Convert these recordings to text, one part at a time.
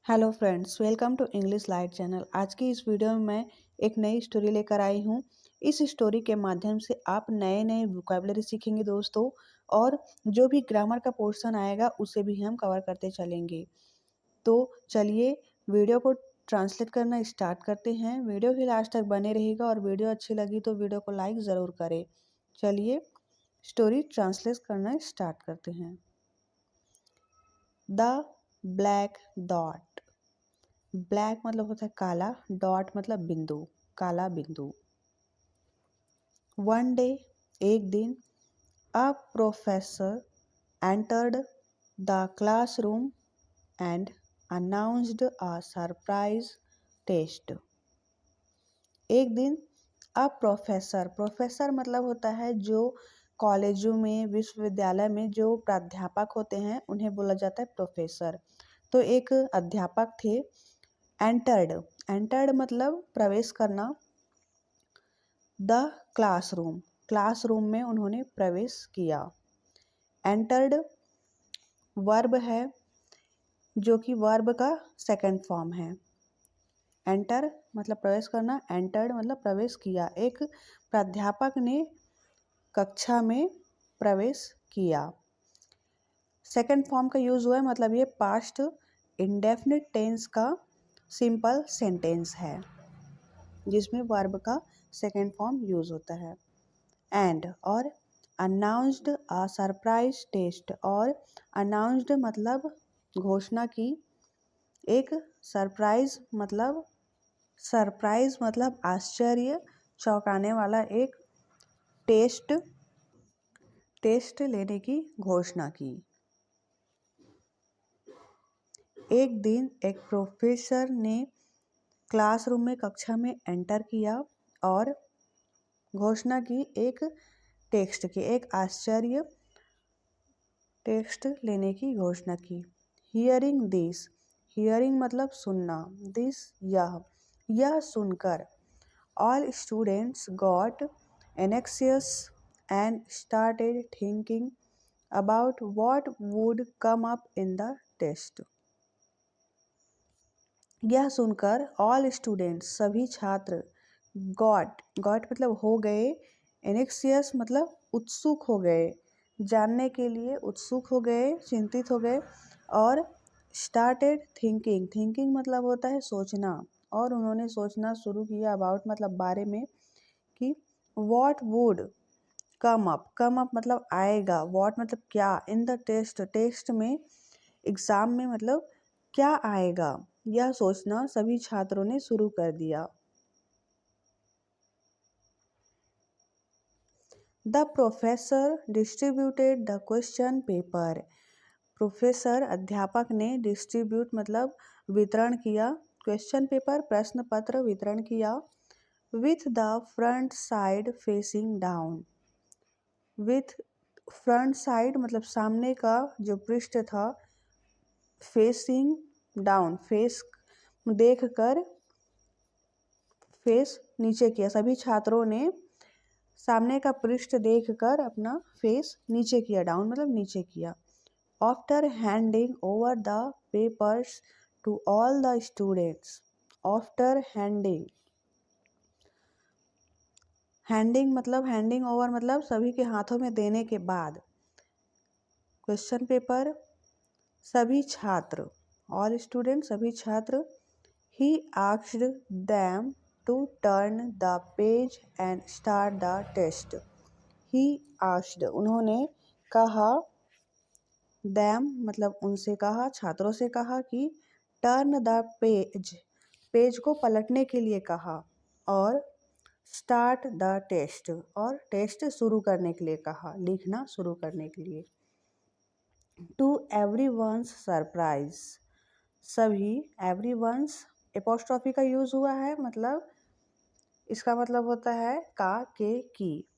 Hello friends, welcome to English light channel. आज की इस वीडियो में मैं एक नई स्टोरी लेकर आई हूँ। इस स्टोरी के माध्यम से आप नए नए वोकैबुलरी सीखेंगे दोस्तों, और जो भी ग्रामर का पोर्शन आएगा उसे भी हम कवर करते चलेंगे। तो चलिए वीडियो को ट्रांसलेट करना स्टार्ट करते हैं। वीडियो भी लास्ट तक बने रहेगा और वीडियो अच्छी लगी तो वीडियो को लाइक ज़रूर करें। चलिए स्टोरी ट्रांसलेट करना स्टार्ट करते हैं। The black dot. ब्लैक मतलब होता है काला, डॉट मतलब बिंदु, काला बिंदु। वन डे, एक दिन, a professor entered the classroom and announced a surprise test. एक दिन अ प्रोफेसर, प्रोफेसर मतलब होता है जो कॉलेजों में, विश्वविद्यालय में जो प्राध्यापक होते हैं उन्हें बोला जाता है प्रोफेसर। तो एक अध्यापक थे। एंटर्ड, एंटर्ड मतलब प्रवेश करना। द क्लासरूम, क्लासरूम में उन्होंने प्रवेश किया। एंटर्ड वर्ब है जो कि वर्ब का सेकंड फॉर्म है। एंटर मतलब प्रवेश करना, एंटर्ड मतलब प्रवेश किया। एक प्राध्यापक ने कक्षा में प्रवेश किया। सेकंड फॉर्म का यूज हुआ है, मतलब ये पास्ट इंडेफिनिट टेंस का सिंपल सेंटेंस है जिसमें वर्ब का सेकेंड फॉर्म यूज होता है। एंड और अनाउंस्ड अ सरप्राइज टेस्ट, और अनाउंस्ड मतलब घोषणा की। एक सरप्राइज मतलब आश्चर्य, चौंकाने वाला एक टेस्ट लेने की घोषणा की। एक दिन एक प्रोफेसर ने क्लासरूम में, कक्षा में एंटर किया और घोषणा की, एक टेक्स्ट की, एक आश्चर्य टेक्स्ट लेने की घोषणा की। हियरिंग दिस, हियरिंग मतलब सुनना, दिस यह सुनकर all students got anxious and started thinking about what would come up in the test. यह सुनकर ऑल स्टूडेंट्स सभी छात्र, गॉट मतलब हो गए, एनेक्सियस मतलब उत्सुक हो गए, जानने के लिए उत्सुक हो गए, चिंतित हो गए। और स्टार्टेड थिंकिंग मतलब होता है सोचना, और उन्होंने सोचना शुरू किया अबाउट मतलब बारे में, कि व्हाट वुड कम अप मतलब आएगा, व्हाट मतलब क्या, इन द टेस्ट में, एग्जाम में मतलब क्या आएगा, यह सोचना सभी छात्रों ने शुरू कर दिया। The professor distributed the question paper. Professor अध्यापक ने डिस्ट्रीब्यूट मतलब वितरण किया, क्वेश्चन पेपर प्रश्न पत्र वितरण किया। With the front side facing down, with front side मतलब सामने का जो पृष्ठ था, फेसिंग डाउन फेस देख कर, फेस नीचे किया, सभी छात्रों ने सामने का पृष्ठ देखकर अपना फेस नीचे किया, डाउन मतलब नीचे किया। After handing over the papers to all the students, after handing over मतलब सभी के हाथों में देने के बाद, क्वेश्चन पेपर सभी छात्र, ऑल स्टूडेंट सभी छात्र। He asked them to turn the page and start the test. He asked उन्होंने कहा, देम मतलब उनसे कहा, छात्रों से कहा, कि टर्न द पेज को पलटने के लिए कहा, और स्टार्ट द टेस्ट और टेस्ट शुरू करने के लिए कहा, लिखना शुरू करने के लिए। टू एवरीवन्स सरप्राइज, सभी, एवरीवन्स एपोस्ट्रॉफी का यूज हुआ है, मतलब इसका मतलब होता है का, के, की।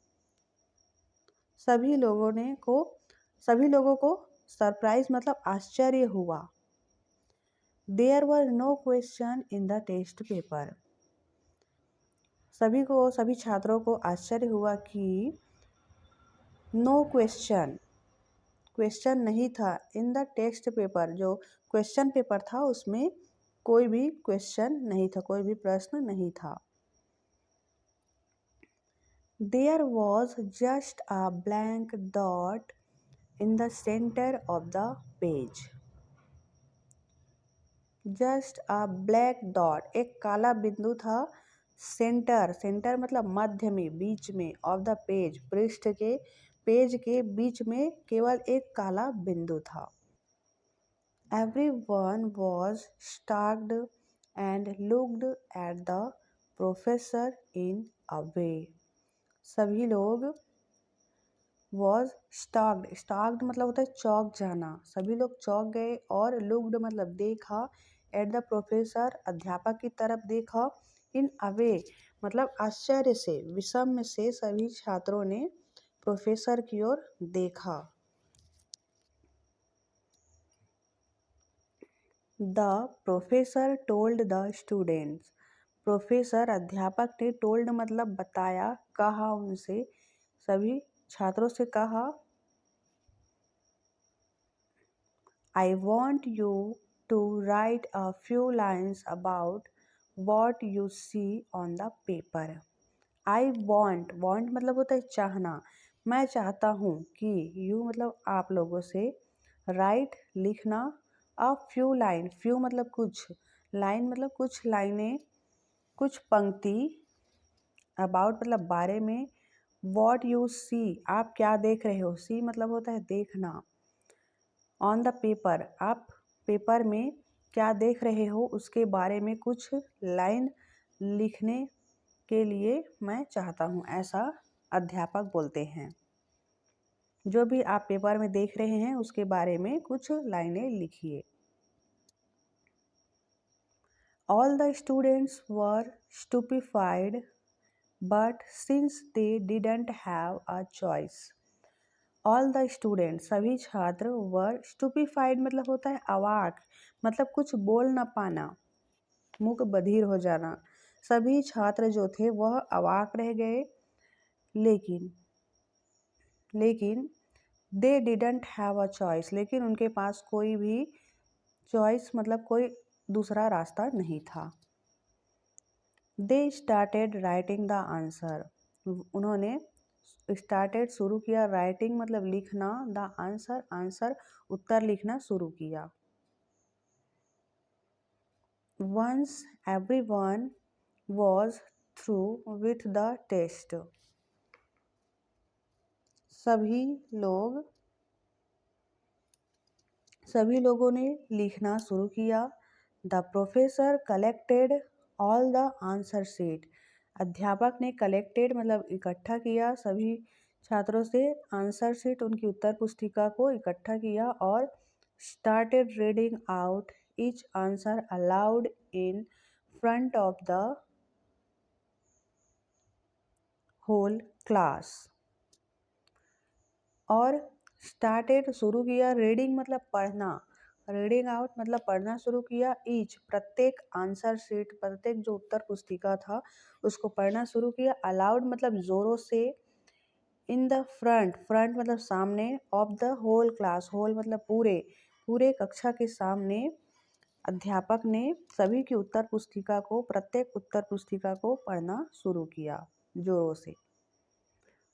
सभी लोगों को सरप्राइज मतलब आश्चर्य हुआ। There were no question in the test paper, सभी छात्रों को आश्चर्य हुआ कि नो क्वेश्चन नहीं था, इन द टेक्स्ट पेपर जो क्वेश्चन पेपर था उसमें कोई भी क्वेश्चन नहीं था, कोई भी प्रश्न नहीं था। There was just a blank dot in the center of the page. Just a black dot, एक काला बिंदु था। सेंटर, सेंटर मतलब मध्य में, बीच में, ऑफ द पेज, पृष्ठ के, पेज के बीच में केवल एक काला बिंदु था। Everyone was startled and looked at the professor in a way. सभी लोग was stalked, stalked मतलब होता है चौंक जाना, सभी लोग चौंक गए, और looked मतलब देखा, at the professor अध्यापक की तरफ देखा, in a way मतलब आश्चर्य से, विस्मय से सभी छात्रों ने प्रोफेसर की ओर देखा। The professor told the students, professor अध्यापक ने, told मतलब बताया, कहा उनसे, सभी छात्रों से कहा, I want you to write a few lines about what you see on the paper. I want, want मतलब होता है चाहना, मैं चाहता हूँ कि, you मतलब आप लोगों से, write लिखना, a few line, few मतलब कुछ, line मतलब कुछ लाइनें, कुछ पंक्ति, about मतलब बारे में, what you see आप क्या देख रहे हो, see मतलब होता है देखना, ऑन द पेपर आप पेपर में क्या देख रहे हो उसके बारे में कुछ लाइन लिखने के लिए मैं चाहता हूँ, ऐसा अध्यापक बोलते हैं। जो भी आप पेपर में देख रहे हैं उसके बारे में कुछ लाइनें लिखिए। All the students were stupefied, but since they didn't have a choice, all the student सभी छात्र, वर स्टूपिफाइड मतलब होता है अवाक, मतलब कुछ बोल न पाना, मूक बधिर हो जाना, सभी छात्र जो थे वह अवाक रह गए, लेकिन लेकिन they didn't have a choice, लेकिन उनके पास कोई भी चॉइस मतलब कोई दूसरा रास्ता नहीं था। They started writing the answer, उन्होंने स्टार्टेड शुरू किया, राइटिंग मतलब लिखना, द आंसर आंसर उत्तर लिखना शुरू किया। Once everyone was through with the test, सभी लोग सभी लोगों ने लिखना शुरू किया। The professor collected all the answer sheet, अध्यापक ने कलेक्टेड मतलब इकट्ठा किया, सभी छात्रों से आंसर शीट उनकी उत्तर पुस्तिका को इकट्ठा किया, और started reading out each answer aloud in front of the whole class, और स्टार्टेड शुरू किया, रीडिंग मतलब पढ़ना, रीडिंग आउट मतलब पढ़ना शुरू किया, ईच प्रत्येक, आंसर शीट प्रत्येक जो उत्तर पुस्तिका था उसको पढ़ना शुरू किया, अलाउड मतलब जोरों से, इन द फ्रंट, फ्रंट मतलब सामने, of the whole class, whole मतलब पूरे, पूरे कक्षा के सामने अध्यापक ने सभी की उत्तर पुस्तिका को, प्रत्येक उत्तर पुस्तिका को पढ़ना शुरू किया जोरों से।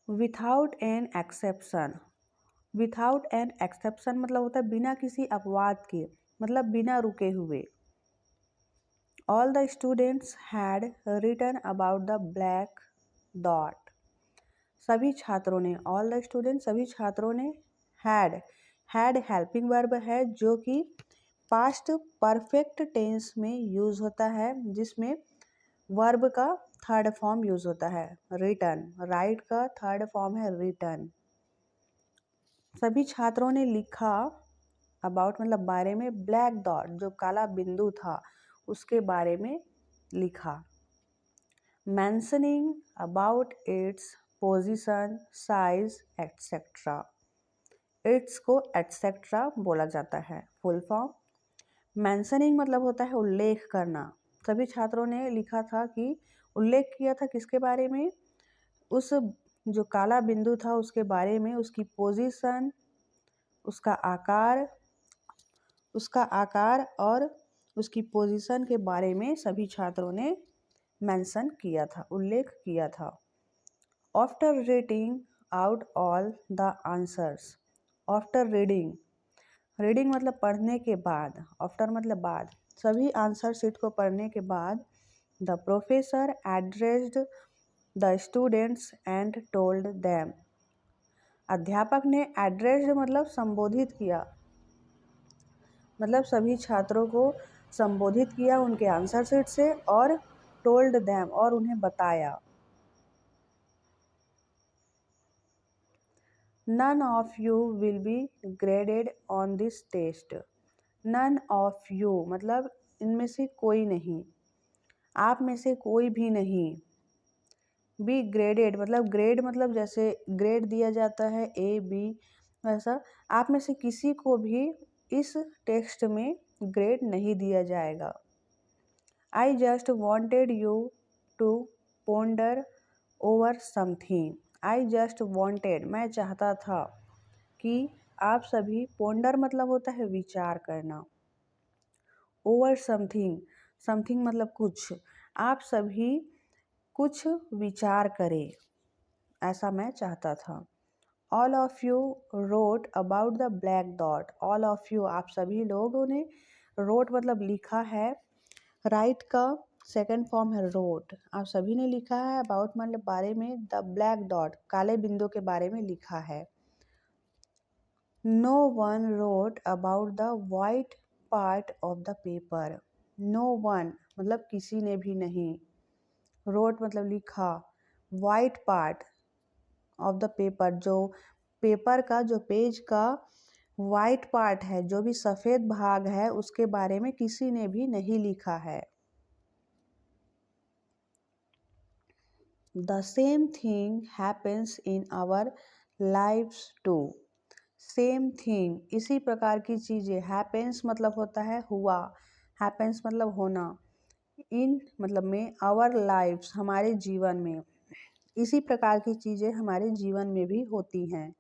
Without an exception, without an exception मतलब होता है बिना किसी अपवाद के, मतलब बिना रुके हुए। All the students had written about the black dot, सभी छात्रों ने, ऑल द स्टूडेंट सभी छात्रों ने, हैड, हैड हेल्पिंग वर्ब है जो कि पास्ट परफेक्ट टेंस में यूज होता है, जिसमें वर्ब का थर्ड फॉर्म यूज होता है, रिटन, राइट का थर्ड फॉर्म है रिटन। सभी छात्रों ने लिखा, अबाउट मतलब बारे में, ब्लैक डॉट जो काला बिंदु था उसके बारे में लिखा। Mentioning about its position, size etcetera, it's को एटसेट्रा बोला जाता है, फुल फॉर्म। मेंशनिंग मतलब होता है उल्लेख करना, सभी छात्रों ने लिखा था कि उल्लेख किया था किसके बारे में, उस जो काला बिंदु था उसके बारे में, उसकी पोजीशन, उसका आकार और उसकी पोजीशन के बारे में सभी छात्रों ने मेंशन किया था, उल्लेख किया था। After reading out all the answers, after reading, reading मतलब पढ़ने के बाद, आफ्टर मतलब बाद, सभी आंसर शीट को पढ़ने के बाद the professor addressed the students and told them, अध्यापक ने एड्रेस्ड मतलब संबोधित किया, मतलब सभी छात्रों को संबोधित किया उनके आंसर शीट से, और टोल्ड देम और उन्हें बताया। None of you will be graded on this test, none of you मतलब इनमें से कोई नहीं, आप में से कोई भी नहीं। बी ग्रेडेड मतलब ग्रेड मतलब जैसे ग्रेड दिया जाता है ए बी, वैसा आप में से किसी को भी इस टेक्स्ट में ग्रेड नहीं दिया जाएगा। I just wanted you to ponder over something, I just wanted मैं चाहता था कि आप सभी, पोंडर मतलब होता है विचार करना, ओवर समथिंग, समथिंग मतलब कुछ, आप सभी कुछ विचार करें, ऐसा मैं चाहता था। All of you wrote about the black dot, all of you आप सभी लोगों ने, रोट मतलब लिखा है, राइट का सेकंड फॉर्म है रोट, आप सभी ने लिखा है, अबाउट मतलब बारे में, द ब्लैक डॉट काले बिंदु के बारे में लिखा है। No one wrote about the white part of the paper, no one मतलब किसी ने भी नहीं, रोट मतलब लिखा, white part of the paper जो पेपर का, जो पेज का वाइट पार्ट है, जो भी सफ़ेद भाग है, उसके बारे में किसी ने भी नहीं लिखा है। The same thing happens in our lives too, same thing इसी प्रकार की चीज़ें, हैपेंस मतलब होता है हुआ, हैपेंस मतलब होना, इन मतलब में, आवर लाइव्स हमारे जीवन में, इसी प्रकार की चीज़ें हमारे जीवन में भी होती हैं।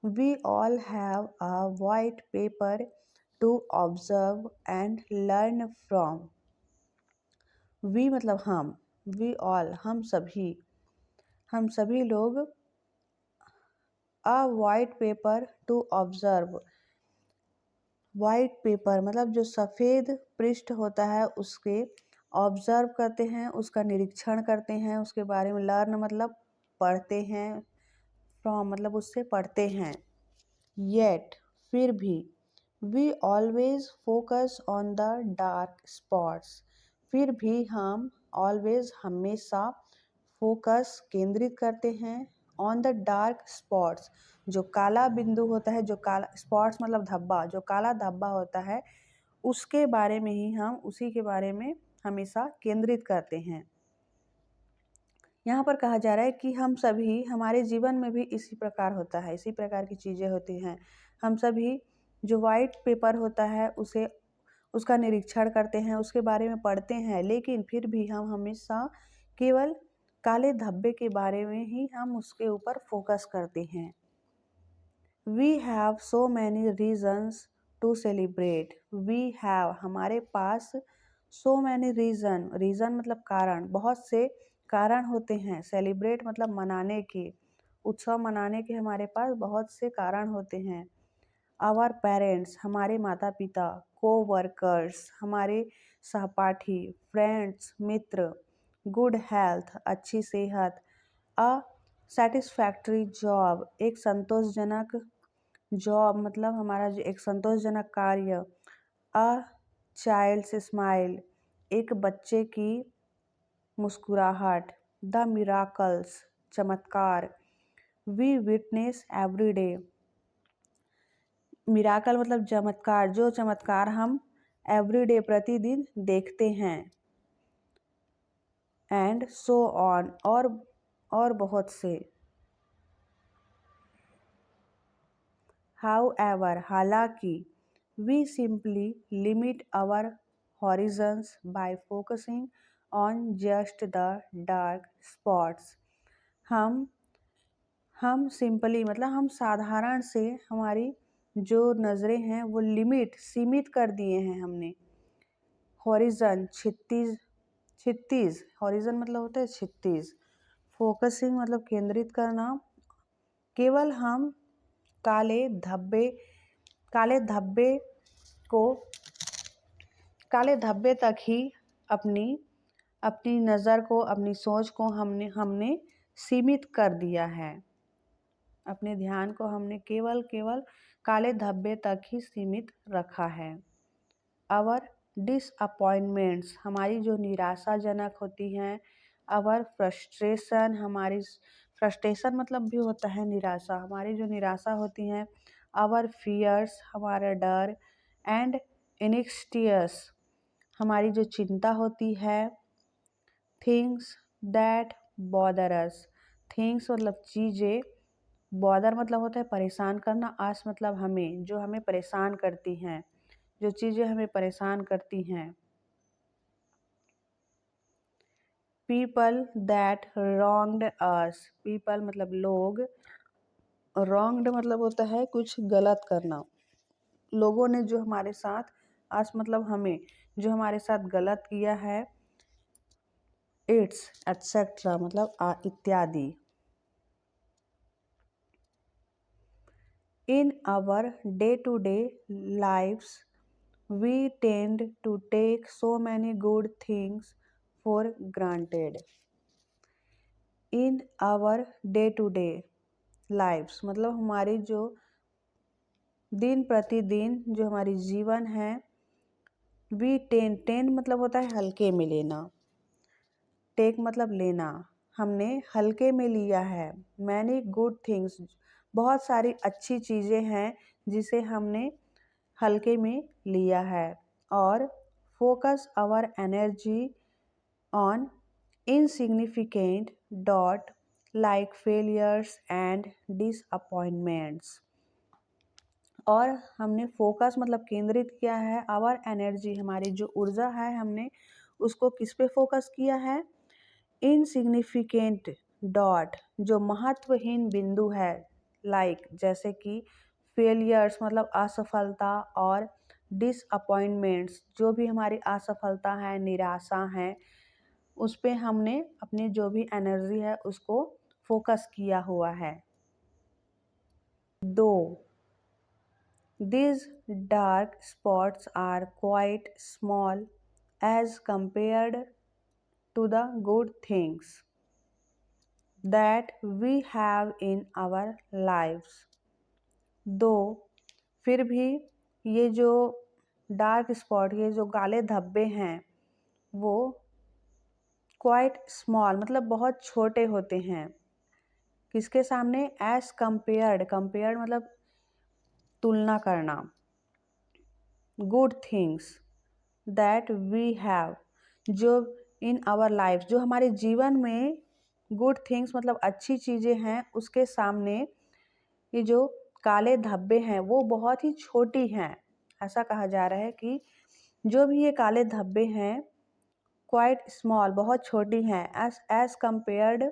We all have a white paper to observe and learn from, we मतलब हम, वी ऑल हम सभी लोग, a white paper to observe, white paper मतलब जो सफ़ेद पृष्ठ होता है उसके ऑब्जर्व करते हैं, उसका निरीक्षण करते हैं, उसके बारे में, लर्न मतलब पढ़ते हैं, फ्रॉम मतलब उससे पढ़ते हैं। येट फिर भी, we always focus on the dark spots, फिर भी हम ऑलवेज हमेशा फोकस केंद्रित करते हैं, ऑन द डार्क स्पॉट्स जो काला बिंदु होता है, जो काला स्पॉट्स मतलब धब्बा, जो काला धब्बा होता है उसके बारे में ही हम, उसी के बारे में हमेशा केंद्रित करते हैं। यहाँ पर कहा जा रहा है कि हम सभी, हमारे जीवन में भी इसी प्रकार होता है, इसी प्रकार की चीज़ें होती हैं। हम सभी जो वाइट पेपर होता है उसे, उसका निरीक्षण करते हैं, उसके बारे में पढ़ते हैं, लेकिन फिर भी हम हमेशा केवल काले धब्बे के बारे में ही हम उसके ऊपर फोकस करते हैं। We have so many reasons to celebrate, we have हमारे पास, सो मैनी रीज़न, रीज़न मतलब कारण, बहुत से कारण होते हैं, सेलिब्रेट मतलब मनाने के, उत्सव मनाने के हमारे पास बहुत से कारण होते हैं। आवर पेरेंट्स हमारे माता पिता, को वर्कर्स हमारे सहपाठी, फ्रेंड्स मित्र, गुड हेल्थ अच्छी सेहत, अ सेटिस्फैक्ट्री जॉब एक संतोषजनक जॉब मतलब हमारा जो एक संतोषजनक कार्य, अ चाइल्ड्स स्माइल एक बच्चे की मुस्कुराहट, द मिराकल्स चमत्कार, we witness every day, miracle मतलब चमत्कार, जो चमत्कार हम एवरीडे प्रतिदिन देखते हैं, एंड सो ऑन और बहुत से। हाउएवर हालांकि, we simply limit our horizons by focusing on just the dark spots, हम सिंपली मतलब हम साधारण से, हमारी जो नज़रें हैं वो लिमिट सीमित कर दिए हैं हमने, हॉरिजन, क्षितिज, क्षितिज, हॉरिजन मतलब होता है क्षितिज। फोकसिंग मतलब केंद्रित करना। केवल हम काले धब्बे काले धब्बे को काले धब्बे तक ही अपनी अपनी नज़र को, अपनी सोच को हमने सीमित कर दिया है। अपने ध्यान को हमने केवल काले धब्बे तक ही सीमित रखा है। आवर डिसअपॉइंटमेंट्स, हमारी जो निराशाजनक होती हैं। आवर फ्रस्ट्रेशन, हमारी फ्रस्ट्रेशन मतलब भी होता है निराशा, हमारी जो निराशा होती हैं। आवर फियर्स, हमारा डर। एंड एनेक्सटियस, हमारी जो चिंता होती है। Things that bother us, things मतलब चीज़ें, बॉदर मतलब होता है परेशान करना, आस मतलब हमें, जो हमें परेशान करती हैं, जो चीज़ें हमें परेशान करती हैं। People that wronged us, people मतलब लोग, रॉन्ग्ड मतलब होता है कुछ गलत करना। लोगों ने जो हमारे साथ, आस मतलब हमें, जो हमारे साथ गलत किया है। इट्स एटसेट्रा मतलब इत्यादि। In our day-to-day lives, we tend to take so many good things for granted. In our day-to-day lives मतलब हमारी जो दिन प्रतिदिन जो हमारी जीवन है। we tend मतलब होता है हल्के में लेना। टेक मतलब लेना, हमने हल्के में लिया है। मैनी गुड थिंग्स, बहुत सारी अच्छी चीज़ें हैं जिसे हमने हल्के में लिया है। और focus our energy on insignificant dot like failures and disappointments, और हमने फोकस मतलब केंद्रित किया है। आवर एनर्जी, हमारी जो ऊर्जा है, हमने उसको किस पे फोकस किया है। इनसिग्निफिकेंट डॉट, जो महत्वहीन बिंदु है, लाइक जैसे कि फेलियर्स मतलब असफलता, और डिसअपॉइंटमेंट्स जो भी हमारी असफलता है, निराशा है, उस पे हमने अपनी जो भी एनर्जी है उसको फोकस किया हुआ है। दो these dark spots are quite small as compared to the good things that we have in our lives. दो फिर भी ये जो डार्क स्पॉट, ये जो काले धब्बे हैं, वो क्वाइट स्मॉल मतलब बहुत छोटे होते हैं। किसके सामने। एज कंपेयर्ड, कंपेयर्ड मतलब तुलना करना। Good things that we have, जो इन आवर लाइफ, जो हमारे जीवन में गुड थिंग्स मतलब अच्छी चीज़ें हैं, उसके सामने ये जो काले धब्बे हैं वो बहुत ही छोटी हैं। ऐसा कहा जा रहा है कि जो भी ये काले धब्बे हैं क्वाइट स्मॉल बहुत छोटी हैं। एज कंपेयर्ड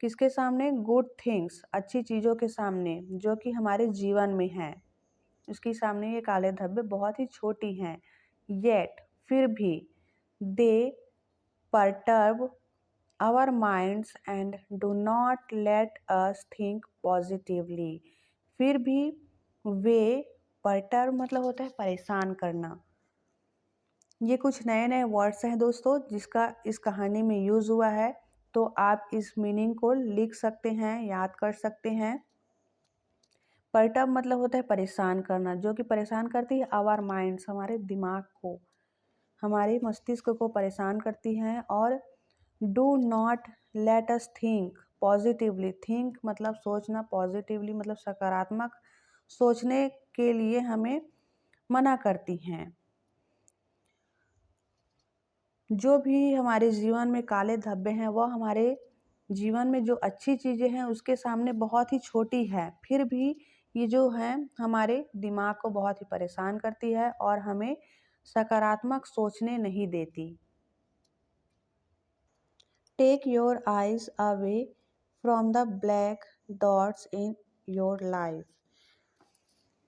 किसके सामने। गुड थिंग्स अच्छी चीज़ों के सामने जो कि हमारे जीवन में हैं, उसके सामने ये काले धब्बे बहुत ही छोटी हैं। येट फिर भी, they perturb our minds and do not let us think positively. फिर भी वे, परटर्ब मतलब होता है परेशान करना। ये कुछ नए नए वर्ड्स हैं दोस्तों जिसका इस कहानी में यूज़ हुआ है, तो आप इस मीनिंग को लिख सकते हैं, याद कर सकते हैं। परटर्ब मतलब होता है परेशान करना, जो कि परेशान करती है आवर माइंड्स, हमारे दिमाग को, हमारे मस्तिष्क को परेशान करती हैं। और do not let us think positively, think मतलब सोचना, पॉजिटिवली मतलब सकारात्मक सोचने के लिए हमें मना करती हैं। जो भी हमारे जीवन में काले धब्बे हैं वह हमारे जीवन में जो अच्छी चीज़ें हैं उसके सामने बहुत ही छोटी है। फिर भी ये जो है हमारे दिमाग को बहुत ही परेशान करती है और हमें सकारात्मक सोचने नहीं देती। Take your eyes away from the black dots in your life.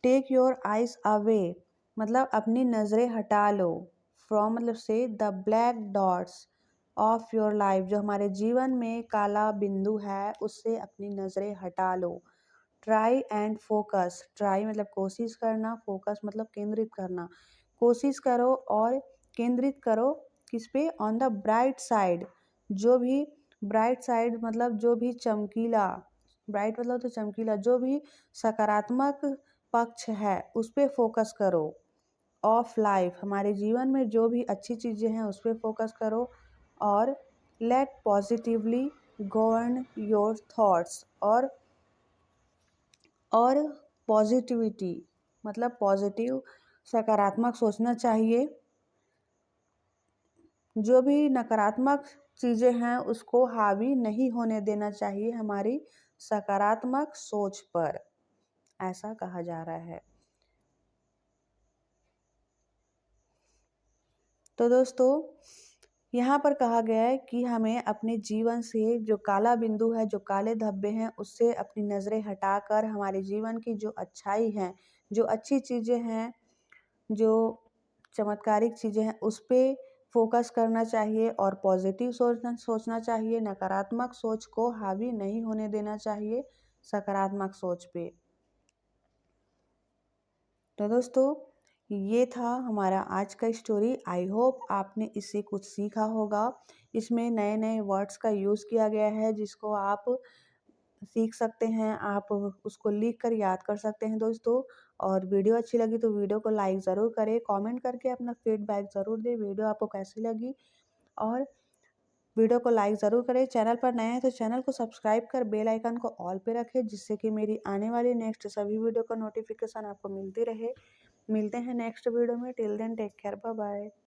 Take your eyes away मतलब अपनी नज़रें हटा लो। फ्रॉम मतलब से the black dots of your life, जो हमारे जीवन में काला बिंदु है उससे अपनी नज़रें हटा लो। ट्राई एंड फोकस, ट्राई मतलब कोशिश करना, फोकस मतलब केंद्रित करना। कोशिश करो और केंद्रित करो किस पे? ऑन द ब्राइट साइड, जो भी ब्राइट साइड मतलब जो भी चमकीला, ब्राइट मतलब तो चमकीला, जो भी सकारात्मक पक्ष है उस पे फोकस करो। ऑफ लाइफ, हमारे जीवन में जो भी अच्छी चीज़ें हैं उस पे फोकस करो। और let positively govern your thoughts, और पॉजिटिविटी मतलब पॉजिटिव, सकारात्मक सोचना चाहिए। जो भी नकारात्मक चीज़ें हैं उसको हावी नहीं होने देना चाहिए हमारी सकारात्मक सोच पर, ऐसा कहा जा रहा है। तो दोस्तों यहाँ पर कहा गया है कि हमें अपने जीवन से जो काला बिंदु है, जो काले धब्बे हैं, उससे अपनी नज़रें हटाकर हमारे जीवन की जो अच्छाई है, जो अच्छी चीज़ें हैं, जो चमत्कारिक चीज़ें हैं उस पे फोकस करना चाहिए और पॉजिटिव सोचना सोचना चाहिए। नकारात्मक सोच को हावी नहीं होने देना चाहिए सकारात्मक सोच पे। तो दोस्तों ये था हमारा आज का स्टोरी। आई होप आपने इससे कुछ सीखा होगा। इसमें नए नए वर्ड्स का यूज़ किया गया है जिसको आप सीख सकते हैं, आप उसको लिख कर याद कर सकते हैं दोस्तों। और वीडियो अच्छी लगी तो वीडियो को लाइक ज़रूर करें, कमेंट करके अपना फीडबैक ज़रूर दें वीडियो आपको कैसी लगी। और वीडियो को लाइक ज़रूर करें। चैनल पर नए हैं तो चैनल को सब्सक्राइब कर बेल आइकन को ऑल पे रखें, जिससे कि मेरी आने वाली नेक्स्ट सभी वीडियो का नोटिफिकेशन आपको मिलती रहे। मिलते हैं नेक्स्ट वीडियो में। Till then take care, bye bye.